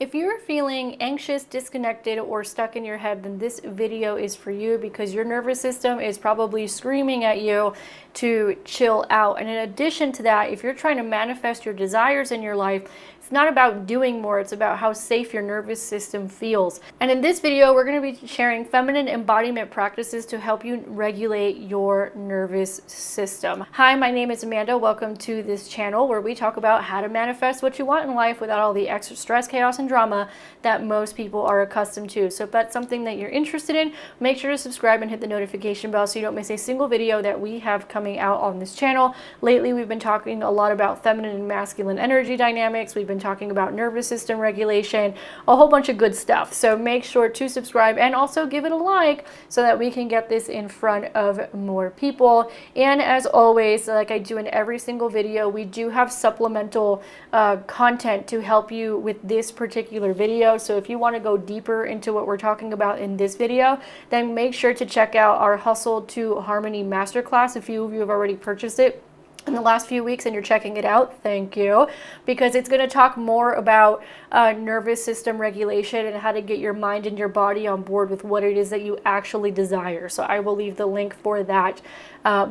If you're feeling anxious, disconnected, or stuck in your head, then this video is for you because your nervous system is probably screaming at you to chill out. And in addition to that, if you're trying to manifest your desires in your life, it's not about doing more, it's about how safe your nervous system feels. And in this video, we're going to be sharing feminine embodiment practices to help you regulate your nervous system. Hi, my name is Amanda. Welcome to this channel where we talk about how to manifest what you want in life without all the extra stress, chaos, and drama that most people are accustomed to. So if that's something that you're interested in, make sure to subscribe and hit the notification bell so you don't miss a single video that we have coming out on this channel. Lately, we've been talking a lot about feminine and masculine energy dynamics. We've been talking about nervous system regulation, a whole bunch of good stuff. So make sure to subscribe and also give it a like so that we can get this in front of more people. And as always, like I do in every single video, we do have supplemental content to help you with this particular video. So if you want to go deeper into what we're talking about in this video, then make sure to check out our Hustle to Harmony Masterclass. A few of you have already purchased it in the last few weeks and you're checking it out, thank you, because it's going to talk more about nervous system regulation and how to get your mind and your body on board with what it is that you actually desire. So I will leave the link for that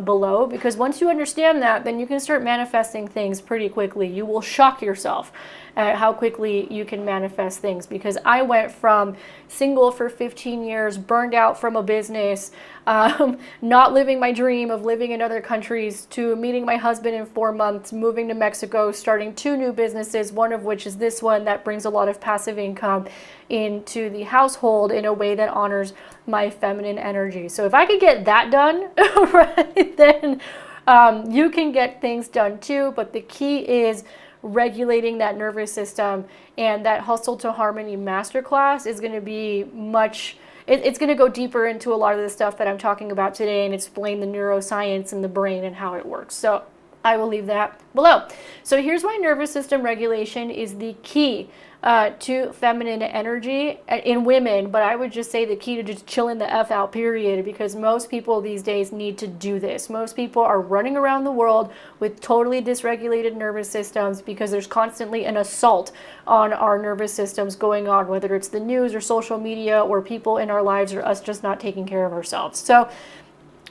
below, because once you understand that, then you can start manifesting things pretty quickly. You will shock yourself at how quickly you can manifest things, because I went from single for 15 years, burned out from a business, not living my dream of living in other countries, to meeting my husband in 4 months, moving to Mexico, starting 2 new businesses, one of which is this one that brings a lot of passive income into the household in a way that honors my feminine energy. So if I could get that done, right, then you can get things done too. But the key is regulating that nervous system, and that Hustle to Harmony Masterclass is going to be it's going to go deeper into a lot of the stuff that I'm talking about today and explain the neuroscience and the brain and how it works. So I will leave that below. So here's why nervous system regulation is the key to feminine energy in women, but I would just say the key to just chilling the F out, period, because most people these days need to do this. Most people are running around the world with totally dysregulated nervous systems because there's constantly an assault on our nervous systems going on, whether it's the news or social media or people in our lives or us just not taking care of ourselves. So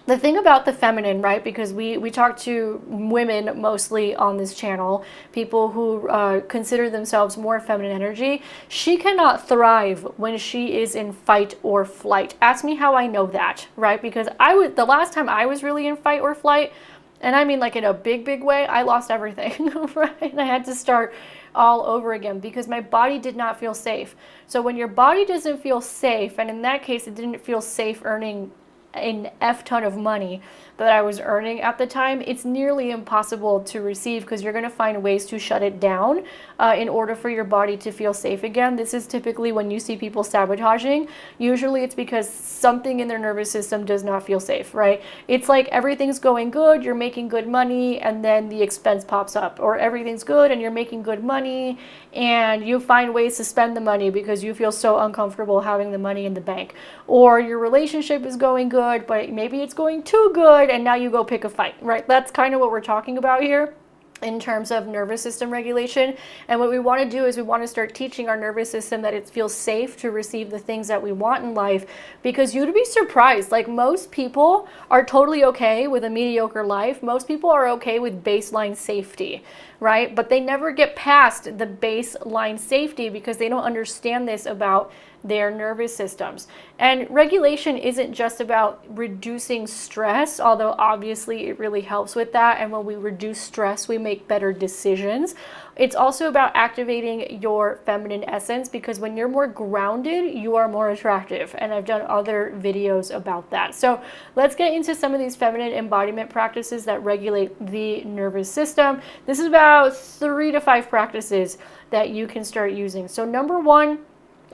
the thing about the feminine, right, because we talk to women mostly on this channel, people who consider themselves more feminine energy, she cannot thrive when she is in fight or flight. Ask me how I know that, right? Because the last time I was really in fight or flight, and I mean like in a big way, I lost everything, right? And I had to start all over again because my body did not feel safe. So when your body doesn't feel safe, and in that case, it didn't feel safe earning an F ton of money that I was earning at the time, it's nearly impossible to receive because you're going to find ways to shut it down in order for your body to feel safe again. This is typically when you see people sabotaging. Usually it's because something in their nervous system does not feel safe, right? It's like everything's going good, you're making good money, and then the expense pops up. Or everything's good and you're making good money and you find ways to spend the money because you feel so uncomfortable having the money in the bank. Or your relationship is going good, but maybe it's going too good and now you go pick a fight, right? That's kind of what we're talking about here in terms of nervous system regulation. And what we want to do is we want to start teaching our nervous system that it feels safe to receive the things that we want in life, because you'd be surprised, like most people are totally okay with a mediocre life. Most people are okay with baseline safety, right? But they never get past the baseline safety because they don't understand this about their nervous systems. And regulation isn't just about reducing stress, although obviously it really helps with that. And when we reduce stress, we make better decisions. It's also about activating your feminine essence, because when you're more grounded, you are more attractive. And I've done other videos about that. So let's get into some of these feminine embodiment practices that regulate the nervous system. This is about 3 to 5 practices that you can start using. So number 1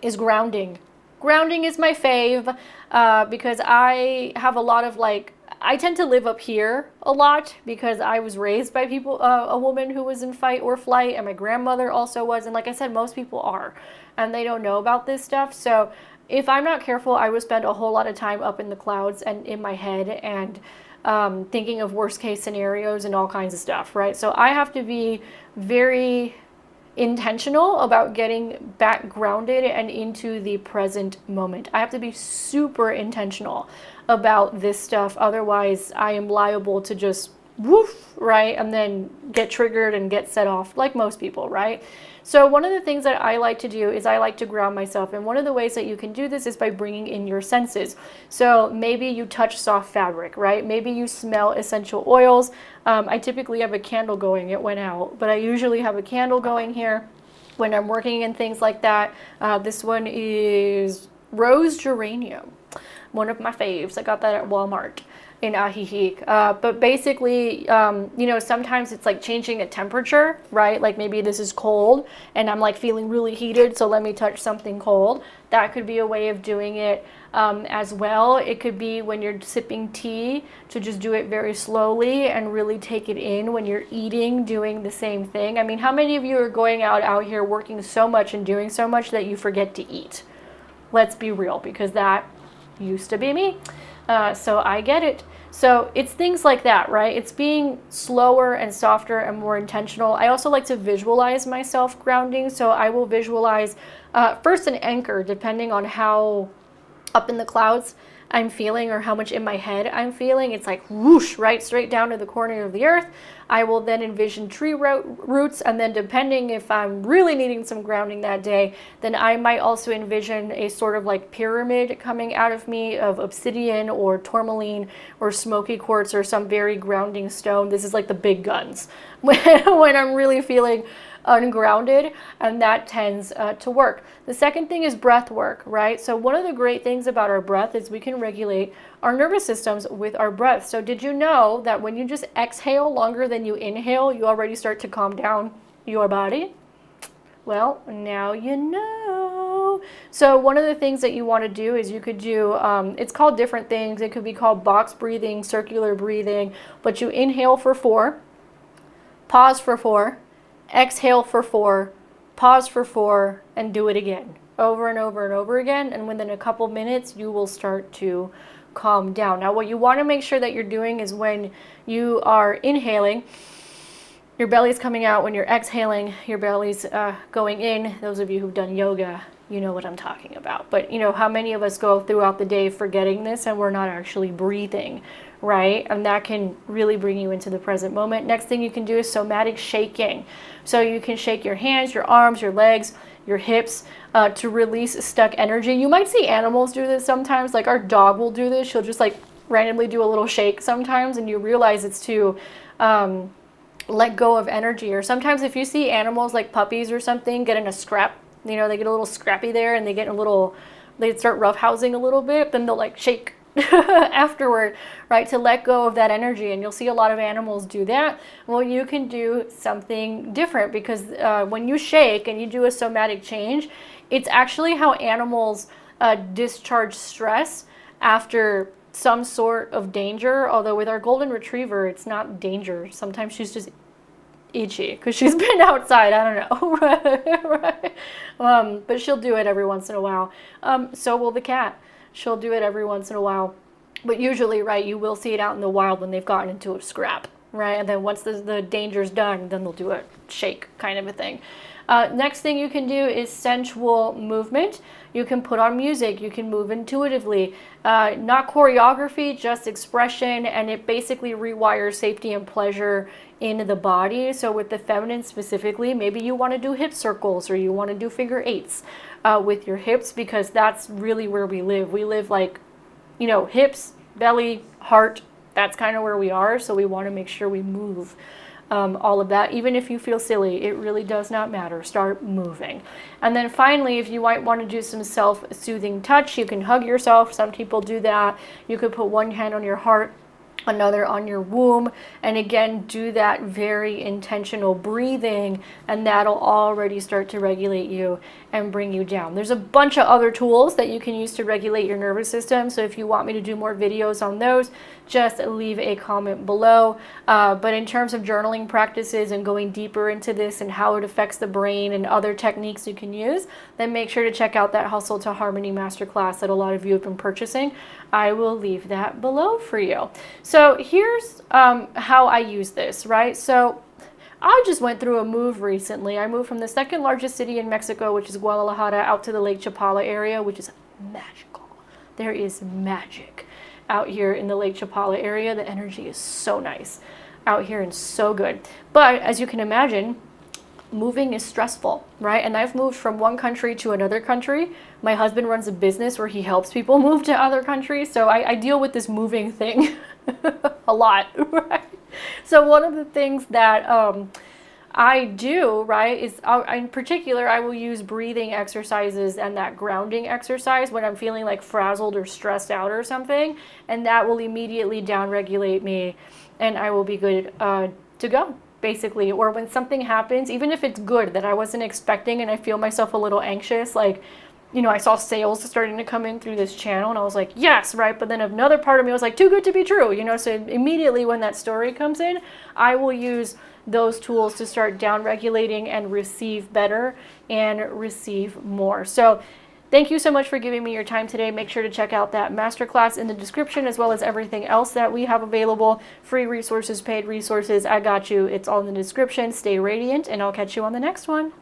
is grounding. Grounding is my fave because I have a lot of I tend to live up here a lot because I was raised by a woman who was in fight or flight, and my grandmother also was. And like I said, most people are, and they don't know about this stuff. So if I'm not careful, I will spend a whole lot of time up in the clouds and in my head and thinking of worst case scenarios and all kinds of stuff, right? So I have to be very intentional about getting back grounded and into the present moment. I have to be super intentional about this stuff. Otherwise, I am liable to just woof, right? And then get triggered and get set off like most people, right? So one of the things that I like to do is I like to ground myself. And one of the ways that you can do this is by bringing in your senses. So maybe you touch soft fabric, right? Maybe you smell essential oils. I typically have a candle going. It went out, but I usually have a candle going here when I'm working and things like that. This one is rose geranium, one of my faves. I got that at Walmart in Ajijic. But basically, you know, sometimes it's like changing a temperature, right? Like maybe this is cold and I'm like feeling really heated, so let me touch something cold. That could be a way of doing it as well. It could be when you're sipping tea to just do it very slowly and really take it in. When you're eating, doing the same thing. I mean, how many of you are going out here working so much and doing so much that you forget to eat? Let's be real, because that used to be me. So I get it. So it's things like that, right? It's being slower and softer and more intentional. I also like to visualize myself grounding. So I will visualize first an anchor, depending on how up in the clouds I'm feeling or how much in my head I'm feeling. It's like whoosh, right straight down to the corner of the earth. I will then envision tree roots, and then depending if I'm really needing some grounding that day, then I might also envision a sort of like pyramid coming out of me of obsidian or tourmaline or smoky quartz or some very grounding stone. This is like the big guns when I'm really feeling ungrounded, and that tends to work. The second thing is breath work, right? So one of the great things about our breath is we can regulate our nervous systems with our breath. So did you know that when you just exhale longer than you inhale, you already start to calm down your body? Well, now you know. So one of the things that you want to do is you could do, it's called different things. It could be called box breathing, circular breathing, but you inhale for 4, pause for 4, exhale for 4, pause for 4, and do it again over and over and over again. And within a couple minutes, you will start to calm down. Now, what you want to make sure that you're doing is when you are inhaling, your belly's coming out. When you're exhaling, your belly's going in. Those of you who've done yoga, you know what I'm talking about. But you know, how many of us go throughout the day forgetting this and we're not actually breathing, right? And that can really bring you into the present moment. Next thing you can do is somatic shaking. So you can shake your hands, your arms, your legs, your hips to release stuck energy. You might see animals do this sometimes. Like our dog will do this. She'll just like randomly do a little shake sometimes, and you realize it's to let go of energy. Or sometimes if you see animals like puppies or something get in a scrap, you know, they get a little scrappy there and they get a little, they start roughhousing a little bit, then they'll like shake afterward, right, to let go of that energy. And you'll see a lot of animals do that. Well, you can do something different, because when you shake and you do a somatic change, it's actually how animals discharge stress after some sort of danger. Although with our golden retriever, it's not danger. Sometimes she's just itchy because she's been outside. I don't know. Right? But she'll do it every once in a while. So will the cat. She'll do it every once in a while. But usually, right, you will see it out in the wild when they've gotten into a scrap, right? And then once the danger's done, then they'll do a shake kind of a thing. Next thing you can do is sensual movement. You can put on music. You can move intuitively. Not choreography, just expression. And it basically rewires safety and pleasure in the body. So with the feminine specifically, maybe you want to do hip circles, or you want to do figure 8s with your hips, because that's really where we live. We live like, you know, hips, belly, heart. That's kind of where we are. So we want to make sure we move all of that. Even if you feel silly, it really does not matter. Start moving. And then finally, if you might want to do some self-soothing touch, you can hug yourself. Some people do that. You could put one hand on your heart, another on your womb, and again do that very intentional breathing, and that'll already start to regulate you and bring you down. There's a bunch of other tools that you can use to regulate your nervous system, so if you want me to do more videos on those, just leave a comment below. But in terms of journaling practices and going deeper into this and how it affects the brain and other techniques you can use, then make sure to check out that Hustle to Harmony masterclass that a lot of you have been purchasing. I will leave that below for you. So here's how I use this, right? So I just went through a move recently. I moved from the second largest city in Mexico, which is Guadalajara, out to the Lake Chapala area, which is magical. There is magic out here in the Lake Chapala area. The energy is so nice out here and so good. But as you can imagine, moving is stressful, right? And I've moved from one country to another country. My husband runs a business where he helps people move to other countries. So I deal with this moving thing a lot, right? So one of the things that I do, right, is in particular, I will use breathing exercises and that grounding exercise when I'm feeling like frazzled or stressed out or something. And that will immediately downregulate me and I will be good to go, basically. Or when something happens, even if it's good that I wasn't expecting and I feel myself a little anxious, like, you know, I saw sales starting to come in through this channel and I was like, yes, right? But then another part of me was like, too good to be true, you know? So immediately when that story comes in, I will use those tools to start down regulating and receive better and receive more. So thank you so much for giving me your time today. Make sure to check out that masterclass in the description, as well as everything else that we have available. Free resources, paid resources. I got you. It's all in the description. Stay radiant, and I'll catch you on the next one.